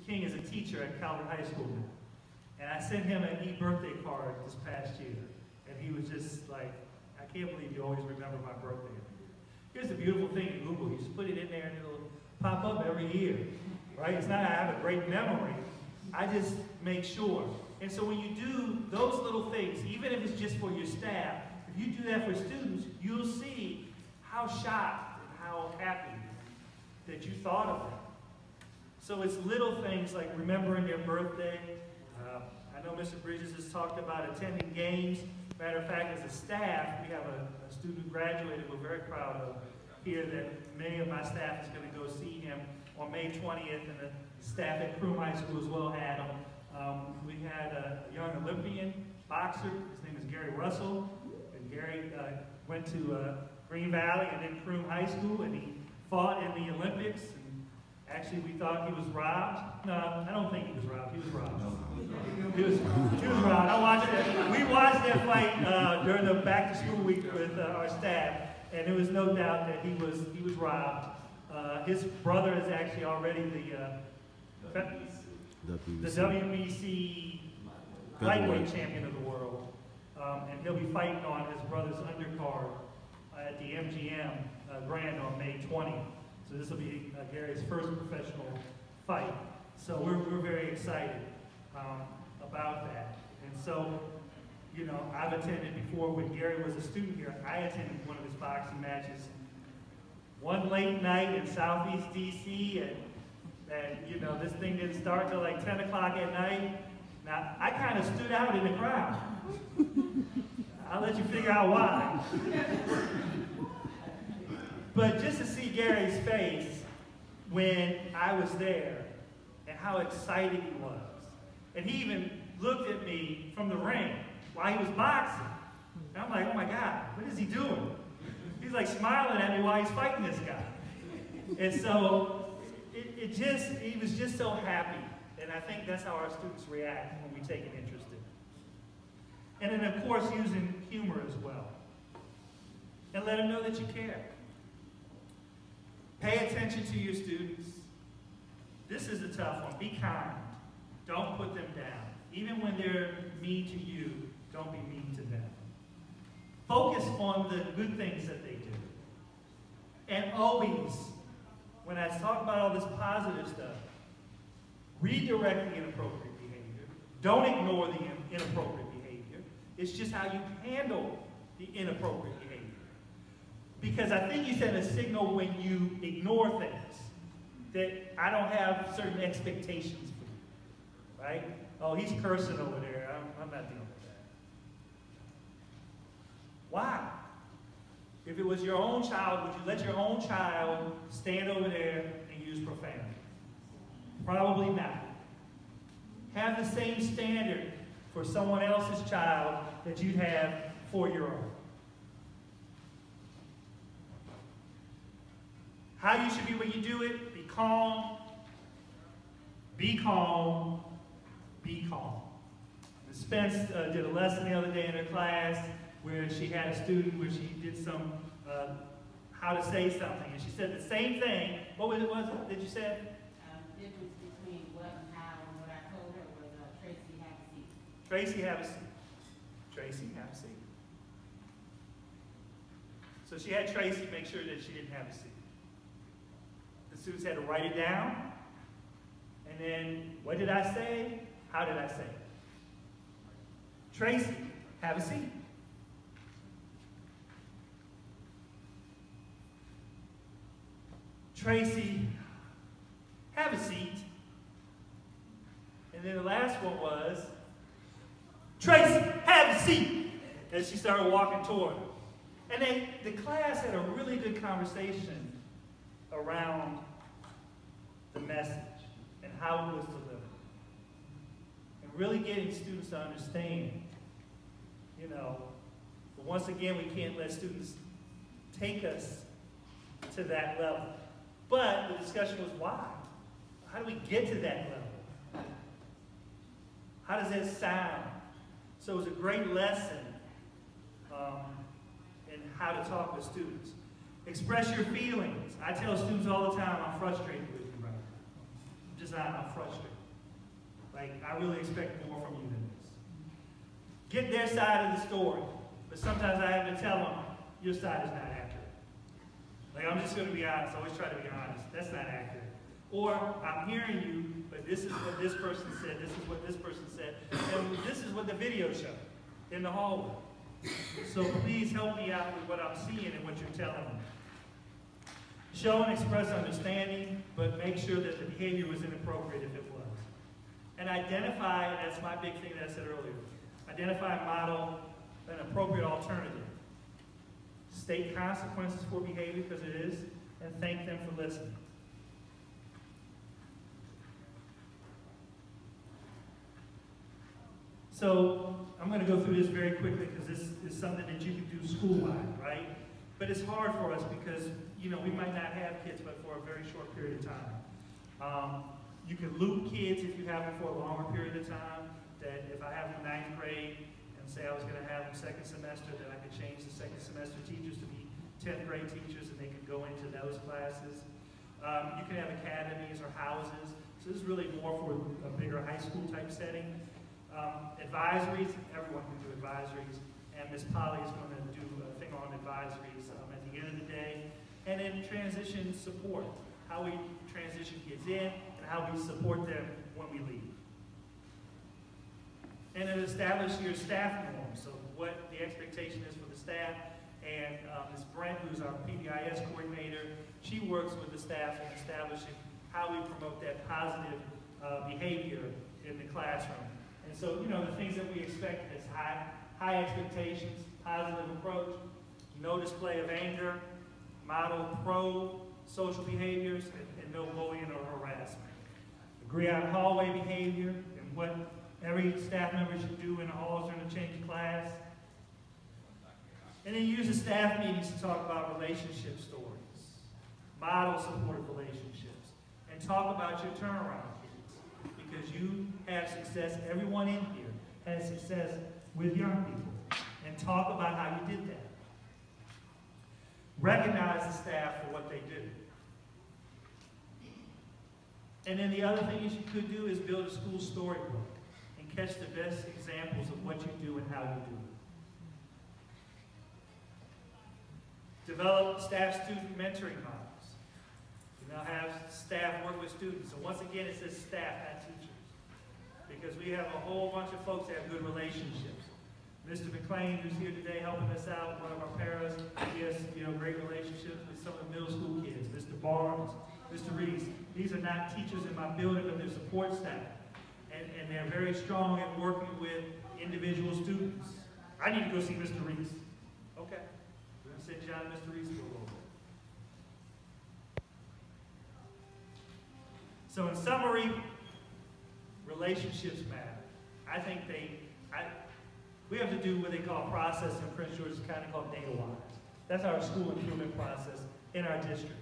King is a teacher at Calvert High School now. And I sent him an e-birthday card this past year. And he was just like, I can't believe you always remember my birthday every year. Here's the beautiful thing in Google. You just put it in there and it'll pop up every year. Right? It's not that I have a great memory. I just make sure. And so when you do those little things, even if it's just for your staff, if you do that for students, you'll see how shocked and how happy that you thought of them. So it's little things like remembering their birthday. I know Mr. Bridges has talked about attending games. Matter of fact, as a staff, we have a student who graduated we're very proud of here that many of my staff is going to go see him on May 20th, and the staff at Croom High School as well had him. We had a young Olympian boxer. His name is Gary Russell. And Gary went to Green Valley and then Croom High School, and he fought in the Olympics. And actually, we thought he was robbed. No, I don't think he was robbed. He was robbed. He was robbed. I watched that. We watched that fight during the back-to-school week with our staff, and there was no doubt that he was robbed. His brother is actually already the WBC lightweight champion of the world, and he'll be fighting on his brother's undercard at the MGM Grand on May 20th. So this will be Gary's first professional fight. So we're very excited about that. And so, you know, I've attended before when Gary was a student here. I attended one of his boxing matches one late night in Southeast DC, and you know, this thing didn't start till like 10 o'clock at night. Now, I kind of stood out in the crowd. I'll let you figure out why. But just to see Gary's face when I was there and how excited he was. And he even looked at me from the ring while he was boxing. And I'm like, oh my God, what is he doing? He's like smiling at me while he's fighting this guy. And so he was just so happy. And I think that's how our students react when we take an interest in it. And then, of course, using humor as well. And let them know that you care. Pay attention to your students. This is a tough one. Be kind. Don't put them down. Even when they're mean to you, don't be mean to them. Focus on the good things that they do. And always, when I talk about all this positive stuff, redirect the inappropriate behavior. Don't ignore the inappropriate behavior. It's just how you handle the inappropriate behavior. Because I think you send a signal when you ignore things that I don't have certain expectations for you, right? Oh, he's cursing over there. I'm not dealing with that. Why? If it was your own child, would you let your own child stand over there and use profanity? Probably not. Have the same standard for someone else's child that you'd have for your own. How you should be when you do it, be calm, be calm, be calm. Ms. Spence did a lesson the other day in her class where she had a student where she did some, how to say something. And she said the same thing. What was it that you said? Difference between what and how and what I told her was Tracy, have a seat. Tracy, have a seat. Tracy, have a seat. So she had Tracy make sure that she didn't have a seat. The students had to write it down. And then, what did I say? How did I say it? Tracy, have a seat. Tracy, have a seat. And then the last one was, Tracy, have a seat. And she started walking toward her. And then the class had a really good conversation around the message and how it was delivered. And really getting students to understand, you know, but once again, we can't let students take us to that level. But the discussion was why? How do we get to that level? How does that sound? So it was a great lesson in how to talk with students. Express your feelings. I tell students all the time, I'm frustrated with you right now. I'm frustrated. Like, I really expect more from you than this. Get their side of the story. But sometimes I have to tell them, your side is not accurate. Like, I'm just going to be honest. I always try to be honest. That's not accurate. Or, I'm hearing you, but this is what this person said, this is what this person said, and this is what the video showed in the hallway. So please help me out with what I'm seeing and what you're telling me. Show and express understanding, but make sure that the behavior was inappropriate if it was. And identify, and that's my big thing that I said earlier, identify and model an appropriate alternative. State consequences for behavior, because it is, and thank them for listening. So I'm going to go through this very quickly because this is something that you can do school-wide, right? But it's hard for us because, you know, we might not have kids, but for a very short period of time. You can loop kids if you have them for a longer period of time. That if I have them in 9th grade and say I was going to have them second semester, that I could change the second semester teachers to be 10th grade teachers and they could go into those classes. You can have academies or houses. So this is really more for a bigger high school type setting. Advisories, everyone can do advisories, and Ms. Polly is going to do a thing on advisories at the end of the day. And then transition support, how we transition kids in and how we support them when we leave. And then establish your staff norms, so what the expectation is for the staff. And Ms. Brent, who's our PBIS coordinator, she works with the staff in establishing how we promote that positive behavior in the classroom. And so, you know, the things that we expect is high expectations, positive approach, no display of anger, model pro-social behaviors, and no bullying or harassment. Agree on hallway behavior and what every staff member should do in the halls during the change of class. And then use the staff meetings to talk about relationship stories, model supportive relationships, and talk about your turnaround. Because you have success, everyone in here has success with young people. And talk about how you did that. Recognize the staff for what they do. And then the other thing you could do is build a school storybook and catch the best examples of what you do and how you do it. Develop staff-student mentoring models. You now have staff work with students. So once again, it says staff, not teachers. Because we have a whole bunch of folks that have good relationships. Mr. McLean, who's here today helping us out, one of our paras, he has, you know, great relationships with some of the middle school kids. Mr. Barnes, Mr. Reese. These are not teachers in my building, but they're support staff. And they're very strong at working with individual students. I need to go see Mr. Reese. Okay. We're going to send John and Mr. Reese to go over. So in summary, relationships matter. I think we have to do what they call a process in Prince George's County called data-wise. That's our school improvement process in our district.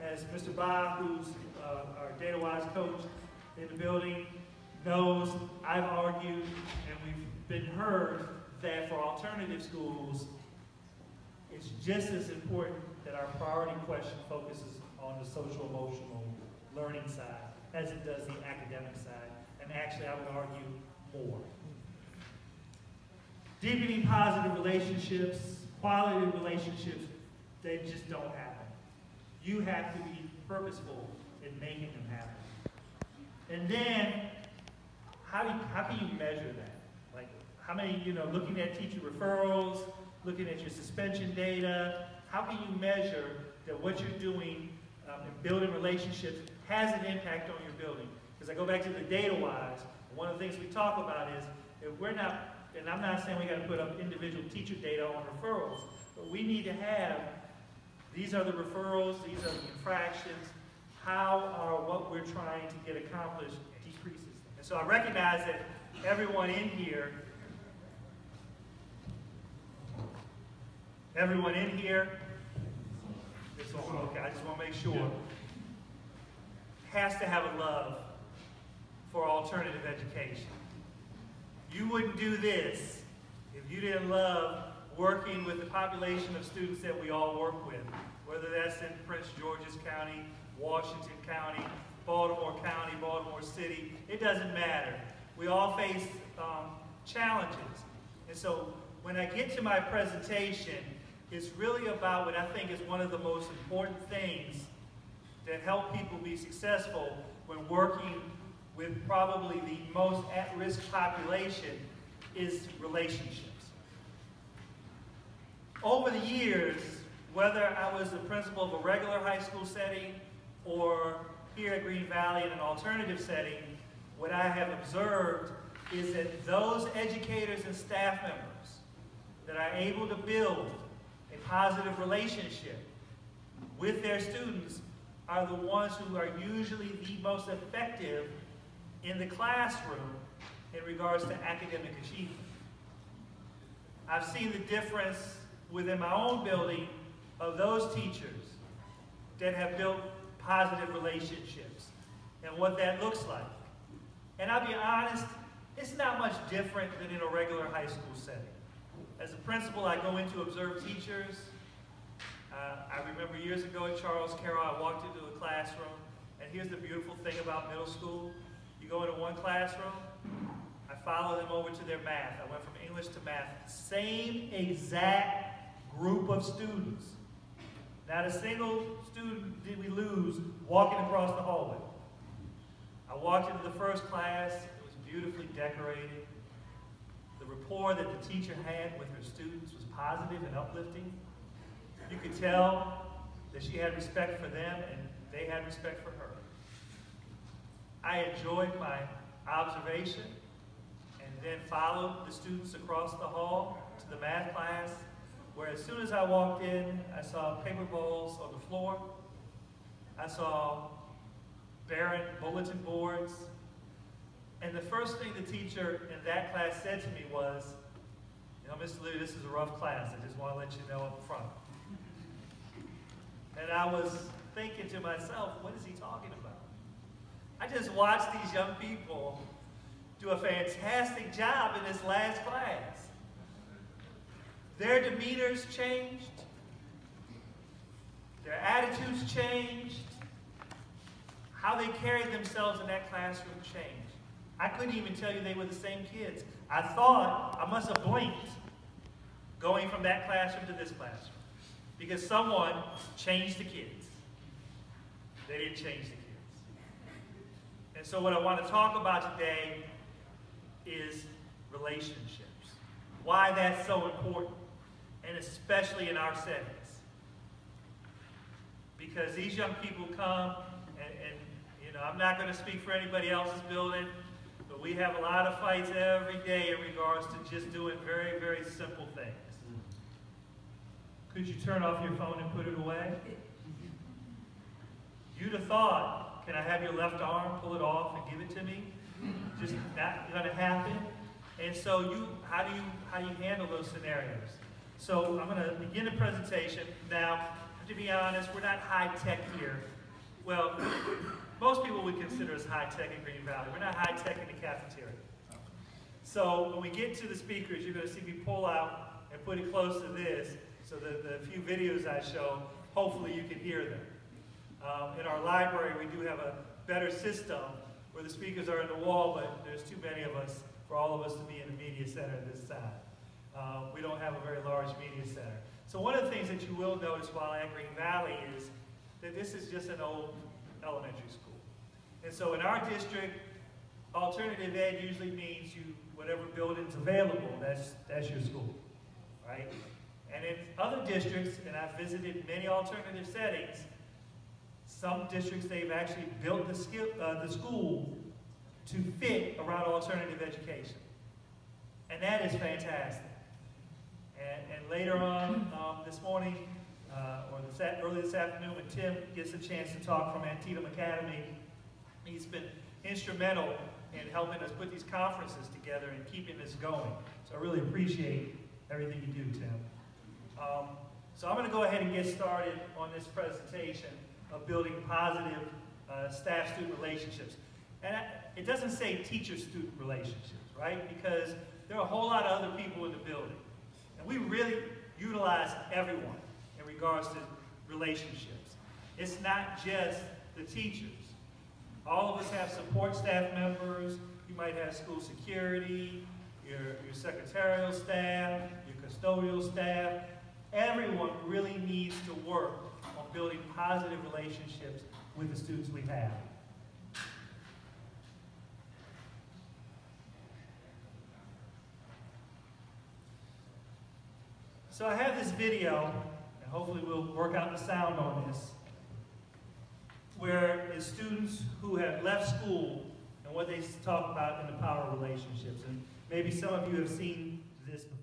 As Mr. Bob, who's our data-wise coach in the building, knows, I've argued, and we've been heard that for alternative schools, it's just as important that our priority question focuses on the social-emotional learning side as it does the academic side. And actually, I would argue more. Deepening positive relationships, quality relationships, they just don't happen. You have to be purposeful in making them happen. And then, how can you measure that? Like, how many, you know, looking at teacher referrals, looking at your suspension data, how can you measure that what you're doing in building relationships has an impact on your building? Because I go back to the data-wise, one of the things we talk about is, if we're not, and I'm not saying we got to put up individual teacher data on referrals, but we need to have, these are the referrals, these are the infractions, how are what we're trying to get accomplished decreases them. And so I recognize that everyone in here, okay, I just want to make sure, has to have a love for alternative education. You wouldn't do this if you didn't love working with the population of students that we all work with, whether that's in Prince George's County, Washington County, Baltimore County, Baltimore City, it doesn't matter. We all face challenges. And so when I get to my presentation, it's really about what I think is one of the most important things that help people be successful when working with probably the most at-risk population is relationships. Over the years, whether I was the principal of a regular high school setting or here at Green Valley in an alternative setting, what I have observed is that those educators and staff members that are able to build a positive relationship with their students are the ones who are usually the most effective in the classroom in regards to academic achievement. I've seen the difference within my own building of those teachers that have built positive relationships and what that looks like. And I'll be honest, it's not much different than in a regular high school setting. As a principal, I go in to observe teachers. I remember years ago at Charles Carroll, I walked into a classroom, and here's the beautiful thing about middle school. You go into one classroom, I follow them over to their math. I went from English to math. Same exact group of students. Not a single student did we lose walking across the hallway. I walked into the first class. It was beautifully decorated. The rapport that the teacher had with her students was positive and uplifting. You could tell that she had respect for them and they had respect for her. I enjoyed my observation and then followed the students across the hall to the math class, where as soon as I walked in, I saw paper bowls on the floor. I saw barren bulletin boards. And the first thing the teacher in that class said to me was, you know, Mr. Libby, this is a rough class. I just want to let you know up front. And I was thinking to myself, what is he talking about? I just watched these young people do a fantastic job in this last class. Their demeanors changed. Their attitudes changed. How they carried themselves in that classroom changed. I couldn't even tell you they were the same kids. I thought I must have blinked going from that classroom to this classroom because someone changed the kids. They didn't change the kids. And so what I want to talk about today is relationships. Why that's so important, and especially in our settings. Because these young people come, and you know, I'm not going to speak for anybody else's building, but we have a lot of fights every day in regards to just doing very, very simple things. Could you turn off your phone and put it away? You'd have thought, can I have your left arm, pull it off and give it to me? Just not going to happen. And so how do you handle those scenarios? So I'm going to begin the presentation. Now, to be honest, we're not high-tech here. Well, most people would consider us high-tech in Green Valley. We're not high-tech in the cafeteria. So when we get to the speakers, you're going to see me pull out and put it close to this, so the few videos I show, hopefully you can hear them. In our library, we do have a better system where the speakers are in the wall, but there's too many of us for all of us to be in the media center at this time. We don't have a very large media center. So one of the things that you will notice while at Green Valley is that this is just an old elementary school. And so in our district, alternative ed usually means whatever building's available, that's your school, right? And in other districts, and I've visited many alternative settings, some districts, they've actually built the school to fit around alternative education. And that is fantastic. And later on this morning, or early this afternoon, when Tim gets a chance to talk from Antietam Academy, he's been instrumental in helping us put these conferences together and keeping this going. So I really appreciate everything you do, Tim. So I'm going to go ahead and get started on this presentation of building positive staff-student relationships. And it doesn't say teacher-student relationships, right? Because there are a whole lot of other people in the building. And we really utilize everyone in regards to relationships. It's not just the teachers. All of us have support staff members. You might have school security, your secretarial staff, your custodial staff. Everyone really needs to work on building positive relationships with the students we have. So I have this video, and hopefully we'll work out the sound on this, where it's students who have left school and what they talk about in the power of relationships. And maybe some of you have seen this before.